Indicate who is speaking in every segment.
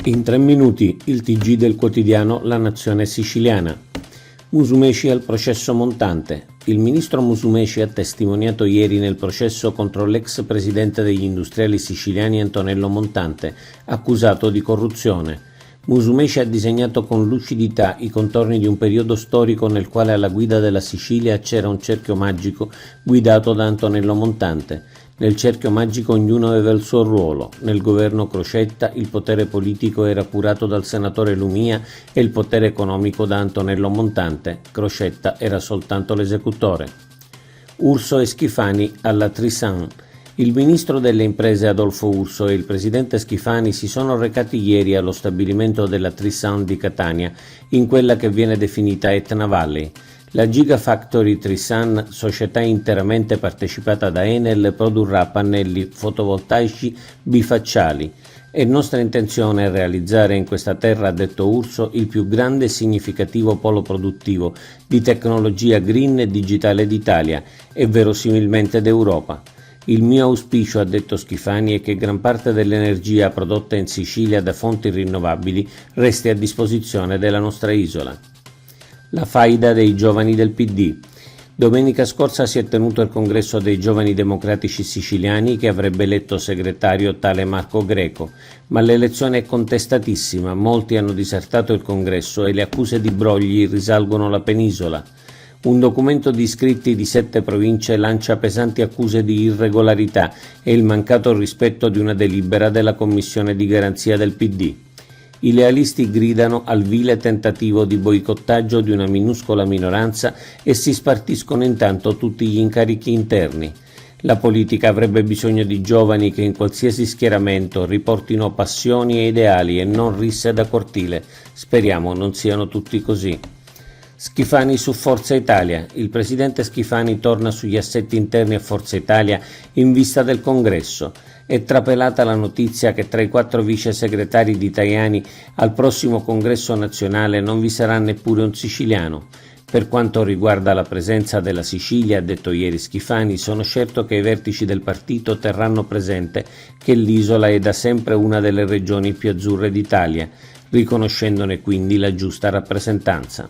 Speaker 1: In 3 minuti, il TG del quotidiano La Nazione Siciliana. Musumeci al processo montante. Il ministro Musumeci ha testimoniato ieri nel processo contro l'ex presidente degli industriali siciliani Antonello Montante, accusato di corruzione. Musumeci ha disegnato con lucidità i contorni di un periodo storico nel quale alla guida della Sicilia c'era un cerchio magico guidato da Antonello Montante. Nel cerchio magico ognuno aveva il suo ruolo. Nel governo Crocetta il potere politico era curato dal senatore Lumia e il potere economico da Antonello Montante. Crocetta era soltanto l'esecutore. Urso e Schifani alla Trisan. Il ministro delle imprese Adolfo Urso e il presidente Schifani si sono recati ieri allo stabilimento della Trisan di Catania, in quella che viene definita Etna Valley. La Gigafactory Trisan, società interamente partecipata da Enel, produrrà pannelli fotovoltaici bifacciali. È nostra intenzione realizzare in questa terra, ha detto Urso, il più grande e significativo polo produttivo di tecnologia green e digitale d'Italia e verosimilmente d'Europa. Il mio auspicio, ha detto Schifani, è che gran parte dell'energia prodotta in Sicilia da fonti rinnovabili resti a disposizione della nostra isola. La faida dei giovani del PD. Domenica scorsa si è tenuto il congresso dei giovani democratici siciliani che avrebbe eletto segretario tale Marco Greco, ma l'elezione è contestatissima, molti hanno disertato il congresso e le accuse di brogli risalgono alla penisola. Un documento di iscritti di 7 province lancia pesanti accuse di irregolarità e il mancato rispetto di una delibera della commissione di garanzia del PD. I lealisti gridano al vile tentativo di boicottaggio di una minuscola minoranza e si spartiscono intanto tutti gli incarichi interni. La politica avrebbe bisogno di giovani che in qualsiasi schieramento riportino passioni e ideali e non risse da cortile. Speriamo non siano tutti così. Schifani su Forza Italia. Il presidente Schifani torna sugli assetti interni a Forza Italia in vista del congresso. È trapelata la notizia che tra i 4 vice segretari di Tajani al prossimo congresso nazionale non vi sarà neppure un siciliano. Per quanto riguarda la presenza della Sicilia, ha detto ieri Schifani, sono certo che i vertici del partito terranno presente che l'isola è da sempre una delle regioni più azzurre d'Italia, riconoscendone quindi la giusta rappresentanza.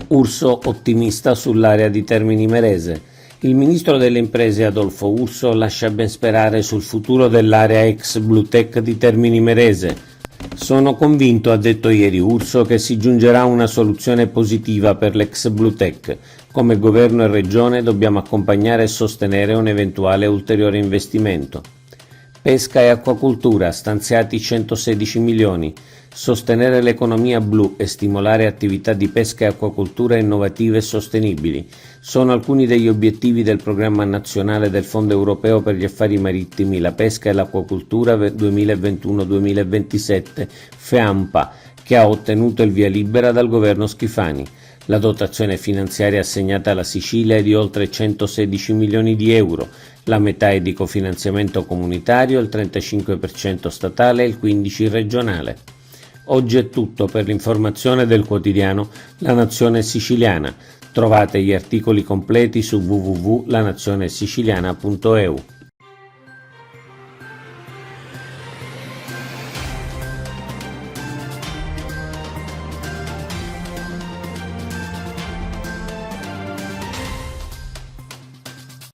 Speaker 1: Urso ottimista sull'area di Termini Imerese. Il ministro delle imprese Adolfo Urso lascia ben sperare sul futuro dell'area ex Bluetech di Termini Imerese. Sono convinto, ha detto ieri Urso, che si giungerà a una soluzione positiva per l'ex Bluetech. Come governo e regione dobbiamo accompagnare e sostenere un eventuale ulteriore investimento. Pesca e acquacultura, stanziati 116 milioni. Sostenere l'economia blu e stimolare attività di pesca e acquacultura innovative e sostenibili sono alcuni degli obiettivi del programma nazionale del Fondo Europeo per gli Affari Marittimi, la Pesca e l'Acquacultura 2021-2027, FEAMPA, che ha ottenuto il via libera dal governo Schifani. La dotazione finanziaria assegnata alla Sicilia è di oltre 116 milioni di euro, la metà è di cofinanziamento comunitario, il 35% statale e il 15% regionale. Oggi è tutto per l'informazione del quotidiano La Nazione Siciliana. Trovate gli articoli completi su www.lanazionesiciliana.eu.